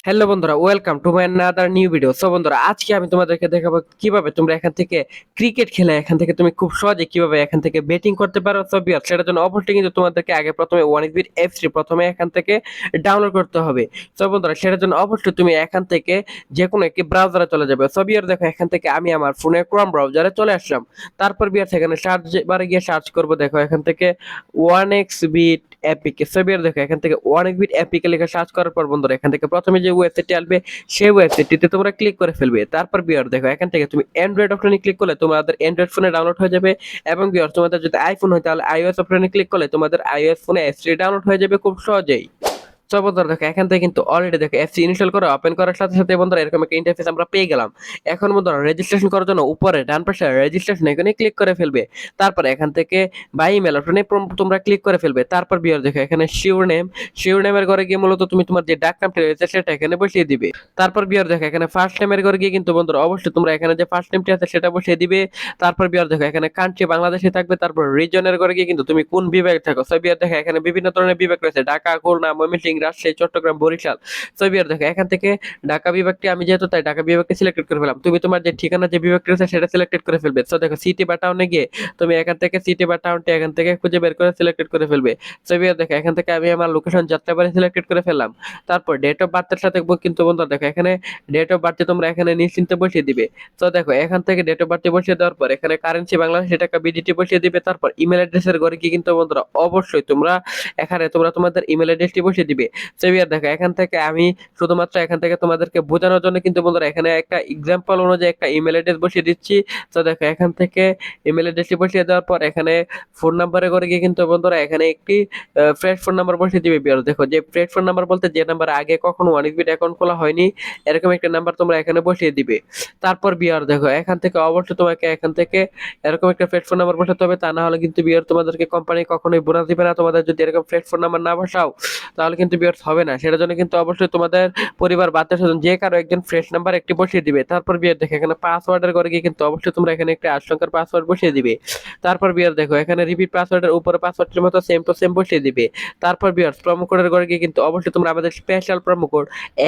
Hello বন্ধুরা, welcome to my another new video. So বন্ধুরা, আজকে আমি তোমাদেরকে দেখাবো কিভাবে তোমরা এখান থেকে ক্রিকেট খেলে এখান থেকে তুমি খুব সহজে কিভাবে এখান থেকে বেটিং করতে পারো। সো বিয়ার সেটার জন্য অবশ্যই কিন্তু তোমাদেরকে আগে প্রথমে ওয়ানিকবিট এফ3 প্রথমে এখান থেকে ডাউনলোড করতে হবে। সো বন্ধুরা, সেটার জন্য অবশ্যই তুমি এখান থেকে যে কোনো একটি ব্রাউজারে চলে যাবে। সো বিয়ার দেখো, এখান থেকে আমি আমার ফোনে ক্রোম ব্রাউজারে চলে আসলাম। তারপর বিয়ার সেখানে সার্চ বারে গিয়ে সার্চ করবো। দেখো এখান থেকে ওয়ান এক্স বিট এপিকে সেভিয়ার দেখো, এখান থেকে অনেক বিট এপিকে লেখা সার্চ করার পর বন্ধুরা, এখান থেকে প্রথমে যে ওয়েবসাইটটি আসবে সেই ওয়েবসাইটটিতে তোমরা ক্লিক করে ফেলবে। তারপর বিয়ার দেখো, এখান থেকে তুমি অ্যান্ড্রয়েড অপশনে ক্লিক করলে তোমাদের অ্যান্ড্রয়েড ফোনে ডাউনলোড হয়ে যাবে। এবং বিয়ার তোমাদের যদি আইফোন হয় তাহলে আইওএস অপশনে ক্লিক করলে তোমাদের আইওএস ফোনে এস3 ডাউনলোড হয়ে যাবে খুব সহজেই। সো বন্ধুরা দেখো, এখান থেকে কিন্তু অলরেডি দেখো এফসি ইনস্টল করে ওপেন করার সাথে সাথে বন্ধুরা এরকম একটা ইন্টারফেস আমরা পেয়ে গেলাম। এখন বন্ধুরা রেজিস্ট্রেশন করার জন্য উপরে ডান পাশে রেজিস্ট্রেশন এখানে ক্লিক করে ফেলবে। তারপর এখান থেকে বাই ইমেল অপশনে তোমরা ক্লিক করে ফেলবে। তারপর বিয়ার দেখো, এখানে শিওর নেমের ঘরে গিয়ে মূলত তুমি তোমার যে ডাক নামটি রয়েছে সেটা এখানে বসিয়ে দিবে। তারপর বিয়ার দেখো, এখানে ফার্স্ট নেমের ঘরে গিয়ে কিন্তু বন্ধুরা অবশ্যই তোমরা এখানে যে ফার্স্ট নেমটি আছে সেটা বসিয়ে দিবে। তারপর বিয়ার দেখো, এখানে কান্ট্রি বাংলাদেশে থাকবে। তারপর রিজনের ঘরে গিয়ে কিন্তু তুমি কোন বিভাগে থাকো। সো বিয়ার দেখো, এখানে বিভিন্ন ধরনের বিভাগ রয়েছে, ঢাকা, খুলনা, ময়মনসিংহ, রাজশাহী, চট্টগ্রাম, বরিশাল। সো বিয়ার দেখো, এখান থেকে ঢাকা বিভাগটি আমি যেহেতু তাই ঢাকা বিভাগটি সিলেক্টেড করে ফেলাম। তুমি তোমার যে ঠিকানা যে বিভাগটি রয়েছে সেটা সিলেক্টেড করে ফেলবে। সো দেখো, সিটি বা টাউনে গিয়ে তুমি এখান থেকে সিটি বা টাউনটি এখান থেকে খুঁজে বের করে সিলেক্টেড করে ফেলবে। সো বিয়ার দেখো, এখান থেকে আমি আমার লোকেশন যাত্রাবাড়ি সিলেক্টেড করে ফেললাম। তারপর ডেট অফ বার্থের সাথে কিন্তু বন্ধুরা দেখো, এখানে ডেট অফ বার্থে তোমরা এখানে নিশ্চিন্তে বসিয়ে দিবে। তো দেখো, এখান থেকে ডেট অফ বার্থে বসিয়ে দেওয়ার পর এখানে কারেন্সি বাংলাদেশি টাকা বিডিটি বসিয়ে দিবে। তারপর ইমেল অ্যাড্রেসের ঘরে কি কিন্তু বন্ধুরা অবশ্যই তোমরা এখানে তোমাদের ইমেল অ্যাড্রেসটি বসিয়ে দিবে। সো বিয়ার দেখো, এখান থেকে আমি শুধুমাত্র এখান থেকে তোমাদেরকে বোঝানোর জন্য কিন্তু বন্ধুরা এখানে একটা এক্সাম্পল অনুযায়ী একটা ইমেল অ্যাড্রেস বসিয়ে দিচ্ছি। তো দেখো, এখান থেকে ইমেল অ্যাড্রেসটি বসিয়ে দেওয়ার পর এখানে ফোন নাম্বারে করে গিয়ে কিন্তু বন্ধুরা এখানে একটি ফ্রেশ ফোন নাম্বার বসিয়ে দিবে। বিয়ার দেখো, যে ফ্রেশ ফোন নাম্বার বলতে যে নাম্বার আগে কখনো ওয়ানিকবিট অ্যাকাউন্ট খোলা হয়নি এরকম একটা নাম্বার তোমরা এখানে বসিয়ে দিবে। তারপর বিয়ার দেখো, এখান থেকে অবশ্যই তোমাকে এখান থেকে এরকম একটা ফ্রেশ ফোন নাম্বার বসাতে হবে, তা না হলে কিন্তু বিয়ার তোমাদেরকে কোম্পানি কখনোই বোনাস দিবে না। তোমাদের যদি এরকম ফ্রেশ ফোন নাম্বার না বসাও তাহলে কিন্তু বিয়ার্স হবে না। সেটার জন্য কিন্তু অবশ্যই তোমাদের পরিবার বা আত্মীয়স্বজন যে কারো একজন ফ্রেশ নাম্বার একটি বসিয়ে দিবে। তারপর বিয়ার দেখো, এখানে পাসওয়ার্ডের ঘরে গিয়ে কিন্তু অবশ্যই তোমরা এখানে একটা 8 সংখ্যার পাসওয়ার্ড বসিয়ে দিবে। তারপর বিয়ার দেখো, এখানে রিপিট পাসওয়ার্ডের উপরে পাসওয়ার্ডের মতো সেম টু সেম বসিয়ে দিবে। তারপর বিয়ার্স প্রোমো কোডের ঘরে গিয়ে কিন্তু অবশ্যই তোমরা আমাদের স্পেশাল প্রোমো কোড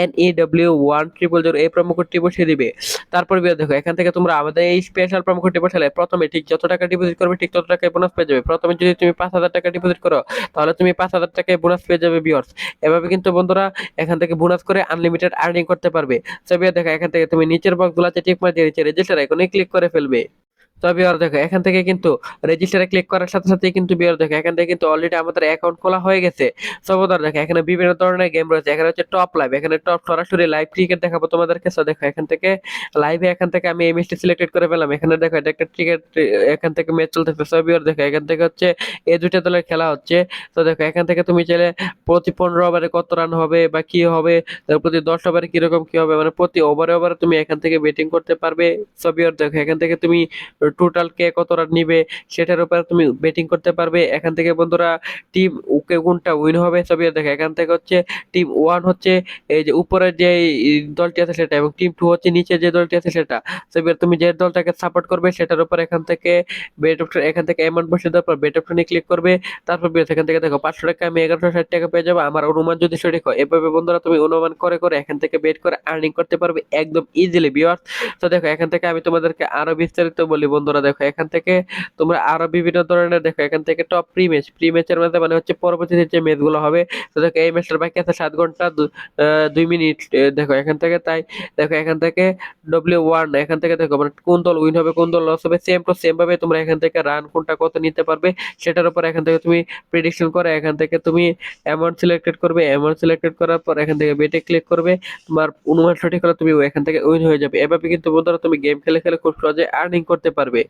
NEW1000 এই প্রোমো কোডটি বসিয়ে দিবে। তারপর বিয়ার দেখো, এখান থেকে তোমরা আমাদের এই স্পেশাল প্রোমো কোডটি বসালে প্রথমে ঠিক যত টাকা ডিপোজিট করবে ঠিক তত টাকায় বোনাস পেয়ে যাবে। প্রথমে যদি তুমি 5,000 টাকা ডিপোজিট করো তাহলে তুমি 5,000 টাকায় বোনাস পেয়ে যাবে বিয়ার্স। এভাবে কিন্তু বন্ধুরা এখান থেকে বোনাস করে আনলিমিটেড আর্নিং করতে পারবে। ছবি দেখা, এখান থেকে তুমি নিচের বক্সগুলোতে টিক মার দিয়ে রেজিস্টার আইকনে ক্লিক করে ফেলবে। তবে আর দেখো, এখান থেকে কিন্তু রেজিস্টারে ক্লিক করার সাথে সাথে কিন্তু বিয়ার দেখো, এখান থেকে কিন্তু অলরেডি আমাদের অ্যাকাউন্ট খোলা হয়ে গেছে। সবোদার দেখো, এখানে বিভিন্ন ধরনের গেম রয়েছে। এখানে হচ্ছে টপ লাইভ, এখানে টপ সরাসরি লাইভ ক্রিকেট দেখাবো তোমাদেরকে। সো দেখো, এখান থেকে লাইভে এখান থেকে আমি এই ম্যাচটি সিলেক্টেড করে ফেলাম। এখানে দেখো, এটা একটা ক্রিকেট, এখান থেকে ম্যাচ চলতেছে। সো বিয়ার দেখো, এখান থেকে হচ্ছে এই দুইটা দলের খেলা হচ্ছে। তো দেখো, এখান থেকে তুমি চাইলে প্রতি 15 ওভারে কত রান হবে বা কি হবে, প্রতি 10 ওভারে কিরকম কি হবে, মানে প্রতি ওভারে ওভারে তুমি এখান থেকে ব্যাটিং করতে পারবে। সো বিয়ার দেখো, এখান থেকে তুমি টোটাল কে কত রান নিবে সেটার উপর তুমি বেটিং করতে পারবে। এখান থেকে বন্ধুরা টিম কে কোনটা উইন হবে সবই দেখে। এখান থেকে হচ্ছে টিম 1 হচ্ছে এই যে উপরের যে দলটি আছে সেটা, এবং টিম 2 হচ্ছে নিচে যে দলটি আছে সেটা। সবই তুমি যে দলটাকে সাপোর্ট করবে সেটার উপর এখান থেকে বেট অপশন, এখান থেকে অ্যামাউন্ট বসে দেওয়ার পর বেট অপশনে ক্লিক করবে। তারপর এখান থেকে দেখো 500 টাকা আমি 1160 টাকা পেয়ে যাবো, আমার অনুমান যদি সঠিক হয়। এভাবে বন্ধুরা তুমি অনুমান করে করে এখান থেকে বেট করে আর্নিং করতে পারবে একদম ইজিলি ভিউয়ার্স। তো দেখো, এখান থেকে আমি তোমাদেরকে আরো বিস্তারিত বলি বন্ধুরা। দেখো, এখান থেকে তোমরা আরো বিভিন্ন ধরনের দেখো, এখান থেকে টপ প্রি ম্যাচের মধ্যে মানে হচ্ছে পরবর্তীতে যে ম্যাচগুলো হবে। তো দেখো, এই ম্যাচটার বাকি আছে 7 ঘন্টা 2 মিনিট। দেখো এখান থেকে তাই দেখো, এখান থেকে W1 এখান থেকে দেখো মানে কোন দল উইন হবে কোন দল লস হবে সেম টু সেম ভাবে তোমরা এখান থেকে রান কোনটা কত নিতে পারবে সেটার উপর এখান থেকে তুমি প্রেডিকশন করে এখান থেকে তুমি অ্যামাউন্ট সিলেক্টেড করবে। অ্যামাউন্ট সিলেক্টেড করার পর এখান থেকে বেটে ক্লিক করবে। তোমার অনুমান সঠিক হলে তুমি এখান থেকে উইন হয়ে যাবে। এভাবে কিন্তু বন্ধুরা তুমি গেম খেলে খেলে খুব সহজে আর্নিং করতে পারবে।